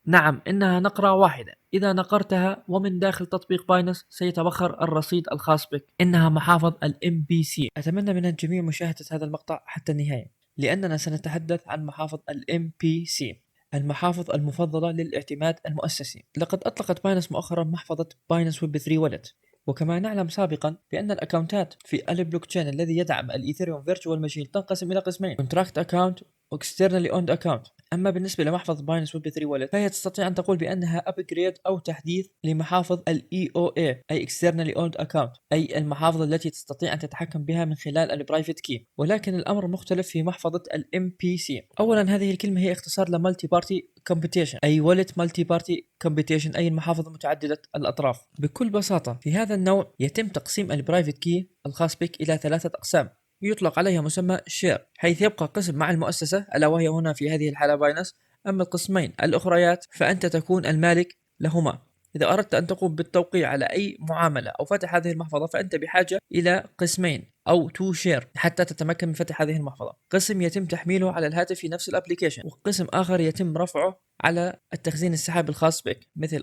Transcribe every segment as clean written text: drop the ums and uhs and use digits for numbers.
نعم، إنها نقرة واحدة. إذا نقرتها ومن داخل تطبيق باينس سيتبخر الرصيد الخاص بك. إنها محافظ ال MPC. أتمنى من الجميع مشاهدة هذا المقطع حتى النهاية، لأننا سنتحدث عن محافظ ال MPC، المحافظ المفضلة للاعتماد المؤسسي. لقد أطلقت باينس مؤخرا محفظة باينس ويب 3 والت، وكما نعلم سابقا بأن الأكاونتات في البلوكتشين الذي يدعم الإيثيريوم فيرتشوال ماشين تنقسم إلى قسمين: كونتراكت أكاونت واكسترنالي اوند أكاونت. أما بالنسبة لمحفظة باينس ويب 3 والت فهي تستطيع أن تقول بأنها أبجريد أو تحديث لمحافظ ال EOA أي Externally Owned Account، أي المحافظ التي تستطيع أن تتحكم بها من خلال البرايفت كي. ولكن الأمر مختلف في محفظة ال MPC. أولا، هذه الكلمة هي اختصار لمالتي بارتي كومبيتيشن، أي والت مالتي بارتي كومبيتيشن، أي المحافظ متعددة الأطراف. بكل بساطة في هذا النوع يتم تقسيم البرايفت كي الخاص بك إلى 3 أقسام يطلق عليها مسمى شير، حيث يبقى قسم مع المؤسسة ألا وهي هنا في هذه الحالة باينس. أما القسمين الأخريات فأنت تكون المالك لهما. إذا أردت أن تقوم بالتوقيع على أي معاملة أو فتح هذه المحفظة فأنت بحاجة إلى قسمين أو تو شير حتى تتمكن من فتح هذه المحفظة. قسم يتم تحميله على الهاتف في نفس الابليكيشن، وقسم آخر يتم رفعه على التخزين السحابي الخاص بك مثل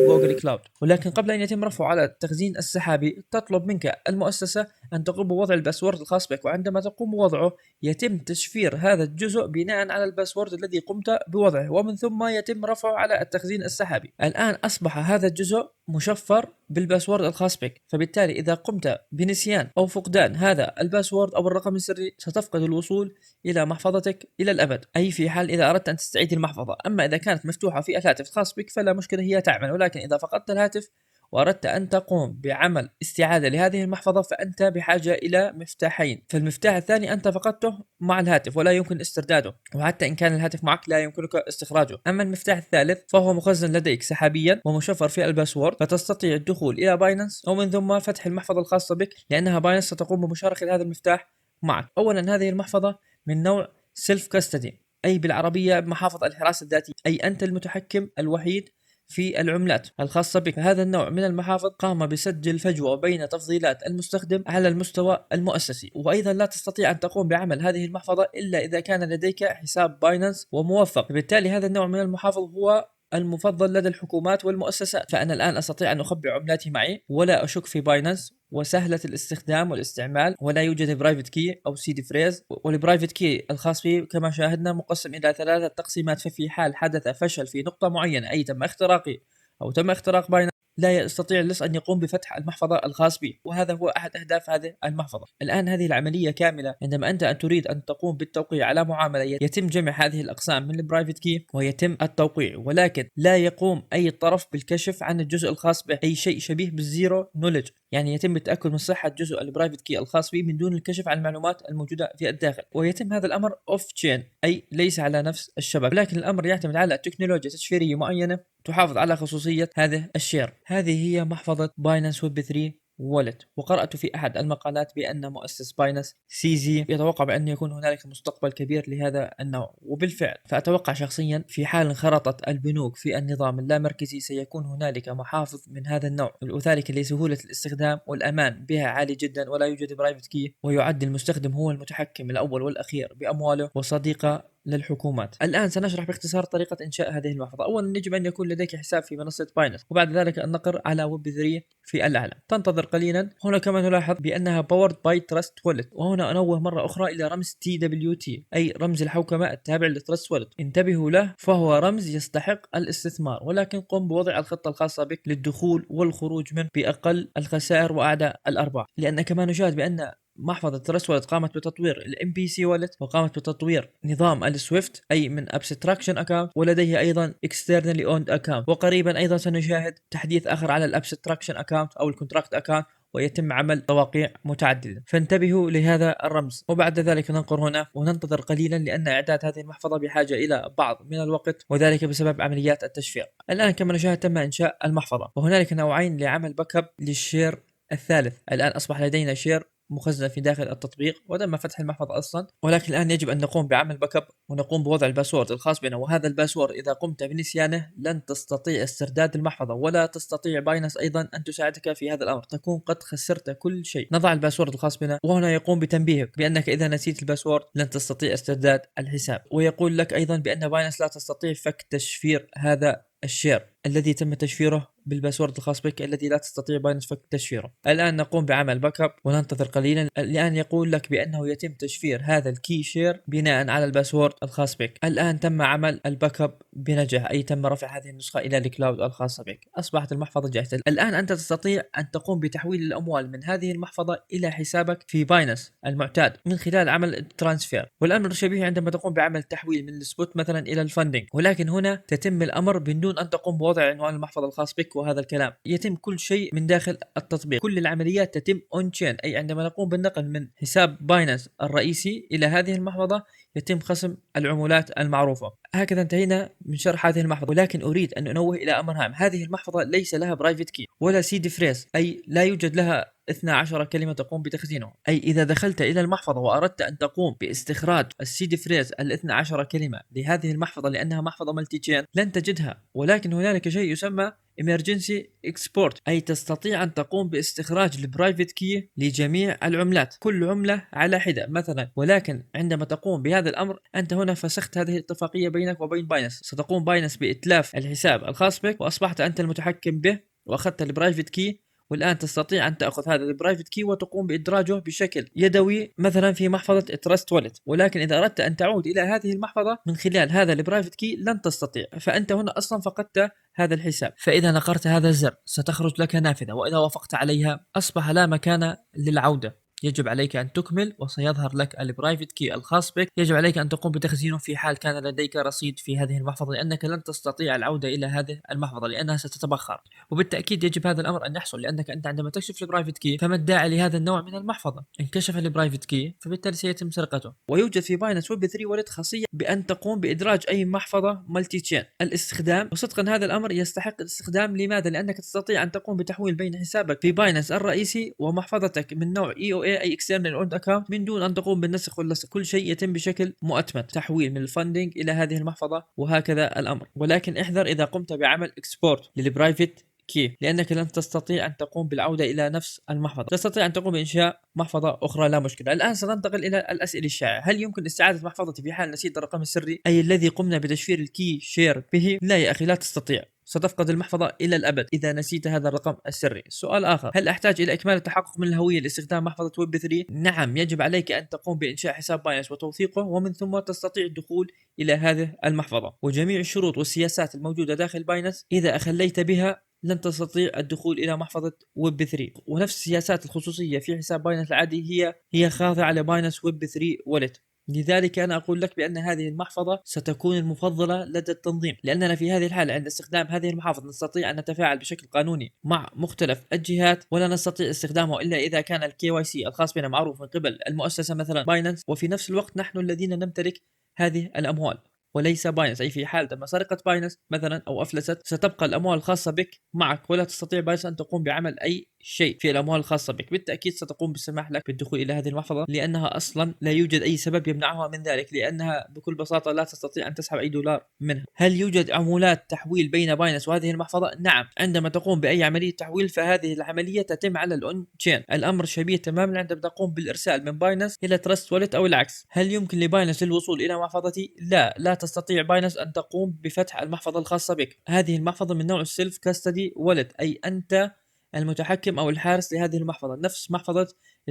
جوجل كلاود. ولكن قبل أن يتم رفعه على التخزين السحابي تطلب منك المؤسسة أن تقوم بوضع الباسورد الخاص بك، وعندما تقوم بوضعه يتم تشفير هذا الجزء بناء على الباسورد الذي قمت بوضعه، ومن ثم يتم رفعه على التخزين السحابي. الآن أصبح هذا الجزء مشفر بالباسورد الخاص بك، فبالتالي إذا قمت بنسيان أو فقدان هذا الباسورد أو الرقم السري ستفقد الوصول إلى محفظتك إلى الأبد، أي في حال إذا أردت أن تستعيد المحفظة. أما إذا كانت مفتوحة في الهاتف الخاص بك فلا مشكلة، هي تعمل. ولكن إذا فقدت الهاتف وأردت أن تقوم بعمل استعادة لهذه المحفظة فأنت بحاجة إلى مفتاحين، فالمفتاح الثاني أنت فقدته مع الهاتف ولا يمكن استرداده، وحتى إن كان الهاتف معك لا يمكنك استخراجه. أما المفتاح الثالث فهو مخزن لديك سحابيا ومشفر في الباسورد، فتستطيع الدخول إلى باينانس ومن ثم فتح المحفظة الخاصة بك، لأنها باينانس ستقوم بمشاركة هذا المفتاح معك. أولا، هذه المحفظة من نوع سيلف كاستدي، أي بالعربية محافظ الحراسة الذاتية، أي أنت المتحكم الوحيد في العملات الخاصة بك. هذا النوع من المحافظ قام بسد الفجوة بين تفضيلات المستخدم على المستوى المؤسسي، وأيضا لا تستطيع أن تقوم بعمل هذه المحفظة إلا إذا كان لديك حساب باينانس وموثق. بالتالي هذا النوع من المحافظ هو المفضل لدى الحكومات والمؤسسات. فأنا الآن أستطيع أن أخبئ عملاتي معي ولا أشك في باينانس، وسهلة الاستخدام والاستعمال، ولا يوجد برايفت كي أو سيد فريز. والبرايفت كي الخاص به كما شاهدنا مقسم إلى 3 تقسيمات، ففي حال حدث فشل في نقطة معينة أي تم اختراقي أو تم اختراق باينانس لا يستطيع اللص أن يقوم بفتح المحفظة الخاص به، وهذا هو أحد أهداف هذه المحفظة. الآن هذه العملية كاملة عندما أنت تريد أن تقوم بالتوقيع على معاملة يتم جمع هذه الأقسام من البرايفت كي ويتم التوقيع، ولكن لا يقوم أي طرف بالكشف عن الجزء الخاص به، أي شيء شبيه بالزيرو نولج، يعني يتم التأكد من صحة جزء البرايفت كي الخاص به من دون الكشف عن المعلومات الموجودة في الداخل. ويتم هذا الأمر أوف تشين، أي ليس على نفس الشبكة، ولكن الأمر يعتمد على تكنولوجيا تشفيرية معينة تحافظ على خصوصية هذه الشير. هذه هي محفظة باينانس ويب 3 والت. وقرأت في أحد المقالات بأن مؤسس باينانس سيزي يتوقع بأن يكون هنالك مستقبل كبير لهذا النوع، وبالفعل فأتوقع شخصيا في حال انخرطت البنوك في النظام اللامركزي سيكون هنالك محافظ من هذا النوع، وذلك لسهولة الاستخدام والأمان بها عالي جدا، ولا يوجد برايفت كي، ويعد المستخدم هو المتحكم الأول والأخير بأمواله وصديقة للحكومات. الآن سنشرح باختصار طريقة إنشاء هذه المحفظة. أولا، يجب أن يكون لديك حساب في منصة باينانس، وبعد ذلك النقر على ويب 3 في الأعلى. تنتظر قليلا. هنا كما نلاحظ بأنها باورد باي تراست والت، وهنا أنوه مرة أخرى إلى رمز TWT أي رمز الحوكمة التابع لتراست والت. انتبهوا له، فهو رمز يستحق الاستثمار، ولكن قم بوضع الخطة الخاصة بك للدخول والخروج منه بأقل الخسائر وأعلى الأرباح، لأن كما نشاهد بأن محفظة تراست والت قامت بتطوير الام بي سي والت، وقامت بتطوير نظام السويفت أي من abstraction account، ولديه أيضا externally owned account، وقريبا أيضا سنشاهد تحديث آخر على الabstraction account أو الcontract account، ويتم عمل تواقيع متعددة. فانتبهوا لهذا الرمز. وبعد ذلك ننقر هنا وننتظر قليلا، لأن إعداد هذه المحفظة بحاجة إلى بعض من الوقت، وذلك بسبب عمليات التشفير. الآن كما نشاهد تم إنشاء المحفظة، وهنالك نوعين لعمل باك اب للشير الثالث. الآن أصبح لدينا شير مخزنة في داخل التطبيق وتم فتح المحفظة أصلا، ولكن الآن يجب أن نقوم بعمل باك اب ونقوم بوضع الباسورد الخاص بنا، وهذا الباسورد إذا قمت بنسيانه لن تستطيع استرداد المحفظة، ولا تستطيع باينانس أيضا أن تساعدك في هذا الأمر، تكون قد خسرت كل شيء. نضع الباسورد الخاص بنا، وهنا يقوم بتنبيهك بأنك إذا نسيت الباسورد لن تستطيع استرداد الحساب، ويقول لك أيضا بأن باينانس لا تستطيع فك تشفير هذا الشير الذي تم تشفيره بالباسورد الخاص بك الذي لا تستطيع باينانس فك تشفيره. الآن نقوم بعمل باك اب وننتظر قليلا. الآن يقول لك بأنه يتم تشفير هذا الكي شير بناء على الباسورد الخاص بك. الآن تم عمل الباك اب بنجاح، أي تم رفع هذه النسخة إلى الكلاود الخاصة بك. أصبحت المحفظة جاهزة. الآن أنت تستطيع أن تقوم بتحويل الأموال من هذه المحفظة إلى حسابك في باينانس المعتاد من خلال عمل الترانسفير، والأمر شبيه عندما تقوم بعمل تحويل من السبوت مثلا إلى الفندنج، ولكن هنا تتم الأمر بدون أن تقوم بوضع عنوان المحفظة الخاص بك وهذا الكلام. يتم كل شيء من داخل التطبيق، كل العمليات تتم اون تشين، أي عندما نقوم بالنقل من حساب باينانس الرئيسي إلى هذه المحفظة يتم خصم العمولات المعروفة. هكذا انتهينا من شرح هذه المحفظة، ولكن أريد أن أنوه إلى أمر هام. هذه المحفظة ليس لها برايفت كي ولا سيد فريز، أي لا يوجد لها 12 كلمة تقوم بتخزينه. أي إذا دخلت إلى المحفظة وأردت أن تقوم باستخراج السيد فريز 12 كلمة لهذه المحفظة لأنها محفظة ملتي تشين لن تجدها، ولكن هنالك شيء يسمى emergency export، أي تستطيع أن تقوم باستخراج البرايفت كي لجميع العملات، كل عملة على حدة مثلا. ولكن عندما تقوم بهذا الأمر أنت هنا فسخت هذه الاتفاقية بينك وبين باينانس، ستقوم باينانس بإتلاف الحساب الخاص بك وأصبحت أنت المتحكم به وأخذت البرايفت كي، والآن تستطيع أن تأخذ هذا البرايفت كي وتقوم بإدراجه بشكل يدوي مثلا في محفظة تراست والت. ولكن إذا أردت أن تعود إلى هذه المحفظة من خلال هذا البرايفت كي لن تستطيع، فأنت هنا أصلا فقدت هذا الحساب. فإذا نقرت هذا الزر ستخرج لك نافذة، وإذا وافقت عليها أصبح لا مكان للعودة. يجب عليك أن تكمل وسيظهر لك البرايفت كي الخاص بك، يجب عليك أن تقوم بتخزينه في حال كان لديك رصيد في هذه المحفظة، لأنك لن تستطيع العودة إلى هذه المحفظة لأنها ستتبخر، وبالتأكيد يجب هذا الأمر أن يحصل، لأنك أنت عندما تكشف البرايفت كي فما الداعي لهذا النوع من المحفظة؟ إن كشف البرايفت كي فبالتالي سيتم سرقته. ويوجد في باينانس ويب 3 والت خاصية بأن تقوم بإدراج أي محفظة مالتي تشين الاستخدام، وصدقا هذا الأمر يستحق الاستخدام. لماذا؟ لأنك تستطيع أن تقوم بتحويل بين حسابك في باينانس الرئيسي ومحفظتك من نوع EOA أي External Owned Account من دون أن تقوم بالنسخ واللصق، كل شيء يتم بشكل مؤتمت، تحويل من الفندنج إلى هذه المحفظة وهكذا الأمر. ولكن احذر إذا قمت بعمل اكسبورت للبرايفت كي، لأنك لن تستطيع أن تقوم بالعودة إلى نفس المحفظة، تستطيع أن تقوم بإنشاء محفظة أخرى لا مشكلة. الآن سننتقل إلى الأسئلة الشائعة. هل يمكن استعادة محفظتي في حال نسيت الرقم السري أي الذي قمنا بتشفير الكي شير به؟ لا يا أخي، لا تستطيع، ستفقد المحفظة إلى الأبد إذا نسيت هذا الرقم السري. سؤال آخر، هل أحتاج إلى إكمال التحقق من الهوية لاستخدام محفظة ويب 3؟ نعم، يجب عليك أن تقوم بإنشاء حساب باينانس وتوثيقه، ومن ثم تستطيع الدخول إلى هذه المحفظة. وجميع الشروط والسياسات الموجودة داخل باينانس إذا أخليت بها لن تستطيع الدخول إلى محفظة ويب 3. ونفس السياسات الخصوصية في حساب باينانس العادي هي خاضعة لباينانس ويب 3 والت. لذلك أنا أقول لك بأن هذه المحفظة ستكون المفضلة لدى التنظيم، لأننا في هذه الحالة عند استخدام هذه المحافظ نستطيع أن نتفاعل بشكل قانوني مع مختلف الجهات، ولا نستطيع استخدامه إلا إذا كان الKYC الخاص بنا معروف من قبل المؤسسة مثلا باينانس، وفي نفس الوقت نحن الذين نمتلك هذه الأموال وليس باينانس. أي في حال تم سرقة باينانس مثلا أو أفلست ستبقى الأموال الخاصة بك معك، ولا تستطيع باينانس أن تقوم بعمل أي شيء في الأموال الخاصة بك. بالتأكيد ستقوم بالسماح لك بالدخول إلى هذه المحفظة لأنها أصلا لا يوجد أي سبب يمنعها من ذلك، لأنها بكل بساطة لا تستطيع أن تسحب أي دولار منها. هل يوجد عمولات تحويل بين باينانس وهذه المحفظة؟ نعم، عندما تقوم بأي عملية تحويل فهذه العملية تتم على الأون تشين. الأمر شبيه تماما عندما تقوم بالإرسال من باينانس إلى تراست والت أو العكس. هل يمكن لباينانس الوصول إلى محفظتي؟ لا تستطيع باينانس أن تقوم بفتح المحفظة الخاصة بك. هذه المحفظة من نوع السيلف كاستدي والت، أي أنت المتحكم أو الحارس لهذه المحفظة، نفس محفظة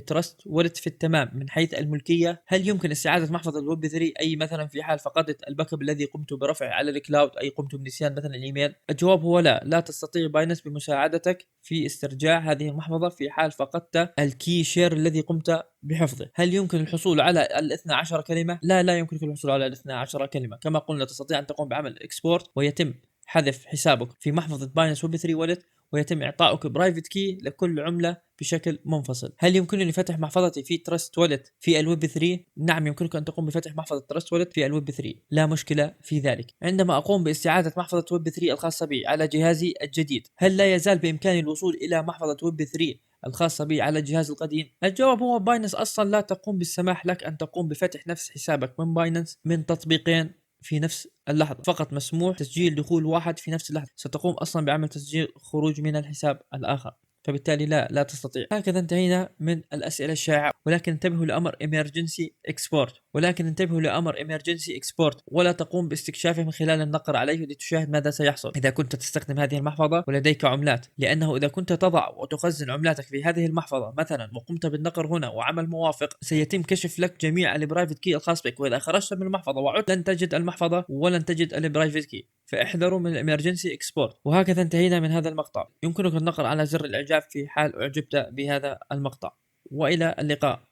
تراست والت في التمام من حيث الملكية. هل يمكن استعادة محفظة الويب 3 أي مثلا في حال فقدت الباك اب الذي قمت برفعه على الكلاود، أي قمت بنسيان مثلا الإيميل؟ الجواب هو لا تستطيع باينانس بمساعدتك في استرجاع هذه المحفظة في حال فقدت الكي شير الذي قمت بحفظه. هل يمكن الحصول على 12 كلمة؟ لا يمكنك الحصول على 12 كلمة. كما قلنا تستطيع أن تقوم بعمل اكسبورت ويتم حذف حسابك في محفظة باينانس ويب 3 والت، ويتم إعطائك برايفت كي لكل عملة بشكل منفصل. هل يمكنني فتح محفظتي في تراست والت في الويب 3؟ نعم، يمكنك أن تقوم بفتح محفظة تراست والت في الويب 3، لا مشكلة في ذلك. عندما أقوم باستعادة محفظة ويب 3 الخاصة بي على جهازي الجديد، هل لا يزال بإمكاني الوصول إلى محفظة ويب 3 الخاصة بي على الجهاز القديم؟ الجواب هو باينانس أصلا لا تقوم بالسماح لك أن تقوم بفتح نفس حسابك من باينانس من تطبيقين في نفس اللحظة، فقط مسموح تسجيل دخول واحد في نفس اللحظة، ستقوم أصلا بعمل تسجيل خروج من الحساب الآخر، فبالتالي لا تستطيع. هكذا انتهينا من الأسئلة الشائعة، ولكن انتبهوا لأمر emergency export، ولا تقوم باستكشافه من خلال النقر عليه لتشاهد ماذا سيحصل إذا كنت تستخدم هذه المحفظة ولديك عملات، لأنه إذا كنت تضع وتخزن عملاتك في هذه المحفظة مثلا وقمت بالنقر هنا وعمل موافق، سيتم كشف لك جميع البرايفت كي الخاص بك، وإذا خرجت من المحفظة وعدت لن تجد المحفظة ولن تجد البرايفت كي، فاحذروا من الامرجنسي اكسبورت. وهكذا انتهينا من هذا المقطع. يمكنك النقر على زر الاعجاب في حال اعجبت بهذا المقطع، والى اللقاء.